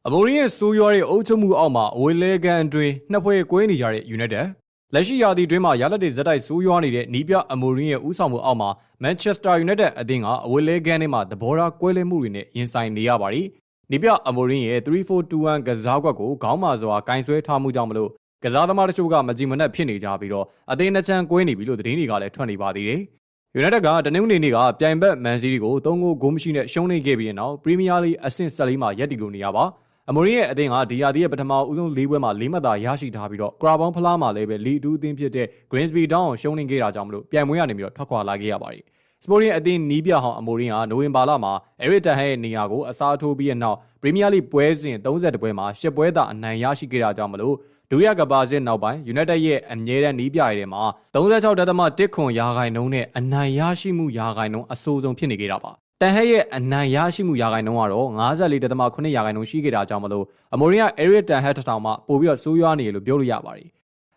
အမိုရီရဲ့ဆိုးရွားတဲ့အုပ်ချုပ်မှုအောက်မှာအဝေးလဲကန်အတွင်းနှစ်ဖွဲ့ကွဲနေကြတဲ့ United လက်ရှိရာသီတွင်းမှာရလဒ်တွေဇက်တိုက်ဆိုးရွားနေတဲ့နီးပြအမိုရီရဲ့ဦးဆောင်မှုအောက်မှာ Manchester United အသင်းကအဝေးလဲကန်ထဲမှာသဘောထားကွဲလွဲမှုတွေနဲ့ရင်ဆိုင်နေရပါတယ်။နီးပြအမိုရီရဲ့3-4-2-1ကစားကွက်ကိုခေါင်းမာစွာကင်ဆွဲထားမှုကြောင့်မလို့ကစားသမားတချို့ကမကြည်မနှက်ဖြစ်နေကြပြီးတော့အသင်းနှစ်ချမ်းကွဲနေပြီလို့သတင်းတွေကလည်းထွက်နေပါသေးတယ်။ United ကတနင်္ဂနွေနေ့ကပြိုင်ဘက်မန်စီးတီးကို3ဂိုးမရှိနဲ့ရှုံးနိမ့်ခဲ့ပြီးတဲ့နောက်ပရီးမီးယားလိအဆင့်14မှာရပ်တည်လို့နေရပါအမိုရီရဲ့အသင်းကဒီရာသီရဲ့ပထမဦးဆုံး၄ပွဲမှာ၄မှတ်သာရရှိထားပြီးတော့ကရာဘောင်းဖလားမှာလည်းပဲလီဒူးအသင်းဖြစ်တဲ့ Grimsby Town ကိုရှုံးနိမ့်ခဲ့တာကြောင့်မလို့ပြိုင်ပွဲကနေပြီးတော့ထွက်ခွာလာခဲ့ရပါတယ်။ Sporting အသင်းနီးပြဟောင်းအမိုရီကနိုဝင်ဘာလမှာ Eric Ten Hag ရဲ့နေရာကိုအစားထိုးပြီးတဲ့နောက်ပရီးမီးယားလိပွဲစဉ်32ပွဲမှာ10ပွဲသာအနိုင်ရရှိခဲ့တာကြောင့်မလို့ဒုတိယကမ္ဘာစစ်နောက်ပိုင်း United ရဲ့အမြဲတမ်းနီးပြရတဲ့မှာ36.1%နဲ့အနိုင်ရရှိမှုရာခိုင်နှုန်းအဆိုးဆုံးဖြစ်နေခဲ့တာပါတန်ဟက်ရဲ့အနိုင်ရရှိမှုရာခိုင်နှုန်းကတော့54.9%ရှိခဲ့တာကြောင့်မလို့အမိုရီက Eric Ten Hag ထောင်မှပို့ပြီးတော့ဆိုးရွားနေတယ်လို့ပြောလို့ရပါတယ်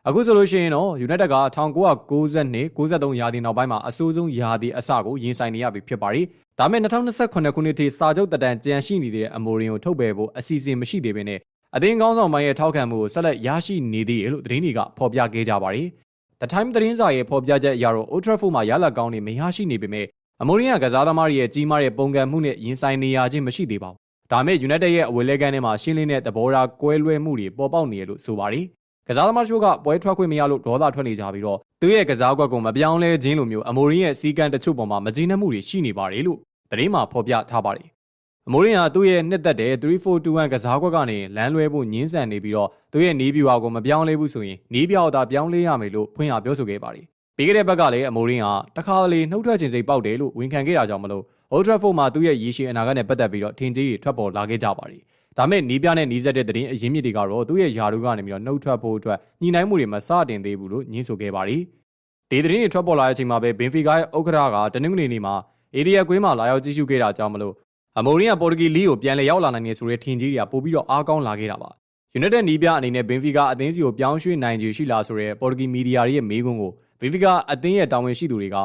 အခုဆိုလို့ရှိရင်တော့ United က1992-93 ရာသီနောက်ပိုင်းမှာအဆိုးဆုံးရာသီအစကိုရင်ဆိုင်နေရပြီဖြစ်ပါတယ်ဒါမဲ့2028ခုနှစ်ထိစာချုပ်တက်တန်းကြံရှိနေတဲ့အမိုရီကိုထုတ်ပယ်ဖို့အစီအစဉ်မရှိသေးဘဲနဲ့အသင်းကောင်းဆောင်ပိုင်းရဲ့ထောက်ခံမှုကိုဆက်လက်ရရှိနေသေးတယ်လို့သတင်းတွေကဖော်ပြခဲ့ကြပါတယ်။ The Time သတင်းစာရဲ့ဖော်ပြချက်အရတော့ Old Trafford မှာရလဒ်ကောင်းတွေမရရှိနေပေမဲ့အမိုရီကစားသမားတွေရဲ့ကြီးမားတဲ့ပုံကံမှုနဲ့ရင်ဆိုင်နေရခြင်းမရှိသေးပါဘူး။ဒါမဲ့ United ရဲ့အဝေးလဲကန်ထဲမှာရှင်းလင်းတဲ့သဘောထားကွဲလွဲမှုတွေပေါ်ပေါက်နေရလို့ဆိုပါတယ်။ကစားသမားတို့ကပွဲထွက်ခွင့်မရလို့ဒေါသထွက်နေကြပြီးတော့သူရဲ့ကစားကွက်ကိုမပြောင်းလဲခြင်းလိုမျိုးအမိုရီရဲ့စီကံတချို့ပေါ်မှာမကျေနပ်မှုတွေရှိနေပါတယ်လို့သတင်းမှာဖော်ပြထားပါတယ်။အမိုရီကသူ့ရဲ့နှစ်သက်တဲ့3-4-2-1ကစားကွက်ကနေလမ်းလွဲဖို့ညှင်းဆန်နေပြီးတော့သူရဲ့နီးဗျူဟာကိုမပြောင်းလဲဘူးဆိုရင်နီးဗျူဟာသာပြောင်းလဲရမယ်လို့ဖွင့်ရပြောဆိုခဲ့ပါတယ်။ပြီးခဲ့တဲ့ဘက်ကလည်းအမိုရီကတခါလေနှုတ်ထွက်ခြင်းစိတ်ပေါက်တယ်လို့ဝန်ခံခဲ့တာကြောင့်မလို့ Old Trafford မှာသူ့ရဲ့ရည်ရှိအနာဂတ်နဲ့ပတ်သက်ပြီးတော့ထင်ကြီးတွေထွက်ပေါ်လာခဲ့ကြပါတယ်။ဒါမဲ့နီးပြနဲ့နီးစပ်တဲ့သတင်းအရင်းမြစ်တွေကတော့သူ့ရဲ့ယာတို့ကနေပြီးတော့နှုတ်ထွက်ဖို့အတွက်ညှိနှိုင်းမှုတွေမစတင်သေးဘူးလို့ညင်းဆိုခဲ့ပါတယ်။ဒီသတင်းတွေထွက်ပေါ်လာတဲ့အချိန်မှာပဲဘင်ဖီကာရဲ့ဥက္ကဋ္ဌကတနင်္ဂနွေနေ့မှာအေရီယာကွင်းမှာလာရောက်ကြည့်ရှုခဲ့တာကြောင့်မလို့အမိုရီကပေါ်တူဂီလီကိုပြန်လည်ရောက်လာနိုင်နေဆိုတဲ့ထင်ကြီးတွေကပို့ပြီးတော့အားကောင်းလာခဲ့တာပါ။ United နီးပြအနေနဲ့ဘင်ဖီကာအသင်းစီကိုပြောင်းရွှေ့နိုင်ခြေရှိလားဆိုတဲ့ပေါ်တူဂီမီဒီယာတွေရဲ့မေးခွန်းကိုဘင်ဖီကာအသင်းရဲ့တာဝန်ရှိသူတွေက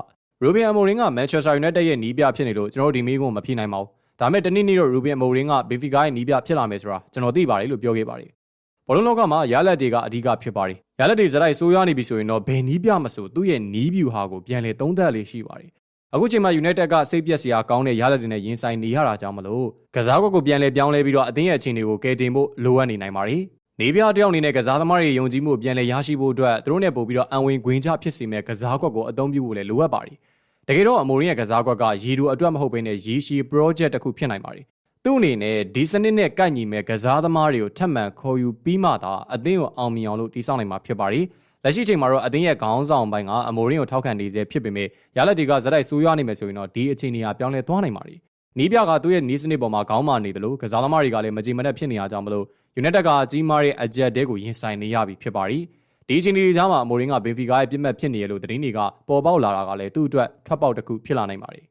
ရူဘင်အမိုရင်က Manchester United ရဲ့နီးပြဖြစ်နေလို့ကျွန်တော်တို့ဒီမေးခွန်းကိုမဖြေနိုင်ပါဘူး။ဒါမဲ့တနေ့နေ့တော့ရူဘင်အမိုရင်ကဘင်ဖီကာရဲ့နီးပြဖြစ်လာမယ်ဆိုတာကျွန်တော်သိပါတယ်လို့ပြောခဲ့ပါတယ်။ဘောလုံးလောကမှာရလဒ်တွေကအဓိကဖြစ်ပါတယ်။ရလဒ်တွေဇက်တိုက်ဆိုးရွားနေပြီဆိုရင်တော့ဘယ်နီးပြမဆိုသူ့ရဲ့နီးဗျူဟာကိုပြန်လည်သုံးသပ်လေးရှိပါတယ်။အခုချိန်မှာ United ကစိတ်ပြက်စရာကောင်းတဲ့ရလဒ်တွေနဲ့ရင်ဆိုင်နေရတာကြောင့်မလို့ကစားကွက်ကိုပြန်လည်ပြောင်းလဲပြီးတော့အသင်းရဲ့အခြေအနေကိုကယ်တင်ဖို့လိုအပ်နေနိုင်ပါတယ်။နေပြတယောက်အနေနဲ့ကစားသမားတွေယုံကြည်မှုပြန်လည်ရရှိဖို့အတွက်သူတို့နဲ့ပို့ပြီးတော့အံဝင်ခွင်ချဖြစ်စေမဲ့ကစားကွက်ကိုအသုံးပြုဖို့လည်းလိုအပ်ပါတယ်။တကယ်တော့အမိုရင်ရဲ့ကစားကွက်ကရေတိုအတွက်မဟုတ်ဘဲနဲ့ရေရှည် project တစ်ခုဖြစ်နိုင်ပါတယ်။သူ့အနေနဲ့ဒီစနစ်နဲ့ကိုက်ညီမဲ့ကစားသမားတွေကိုထပ်မံခေါ်ယူပြီးမှသာအသင်းကိုအောင်မြင်အောင်လို့တည်ဆောက်နိုင်မှာဖြစ်ပါတယ်။လက်ရှိချိန်မှာတော့အသင်းရဲ့ခေါင်းဆောင်ပိုင်းကအမိုရင်ကိုထောက်ခံနေစေဖြစ်ပေမဲ့ရလဒ်တွေကဇက်တိုက်ဆိုးရွားနေမယ်ဆိုရင်တော့ဒီအခြေအနေဟာပြောင်းလဲသွားနိုင်ပါတယ်။နီးပြကသူ့ရဲ့နီးစနစ်ပေါ်မှာခေါင်းမာနေတယ်လို့ကစားသမားတွေကလည်းမကြည်မနှက်ဖြစ်နေရကြောင်းမလို့ United ကကြီးမားတဲ့အကြက်တဲကိုရင်ဆိုင်နေရပြီဖြစ်ပါတယ်။ဒီအခြေအနေတွေကြားမှာအမိုရင်ကဘင်ဖီကာရဲ့ပြစ်မှတ်ဖြစ်နေရလို့သတင်းတွေကပေါ်ပေါက်လာတာကလည်းသူ့အတွက်ထွက်ပေါက်တစ်ခုဖြစ်လာနိုင်ပါတယ်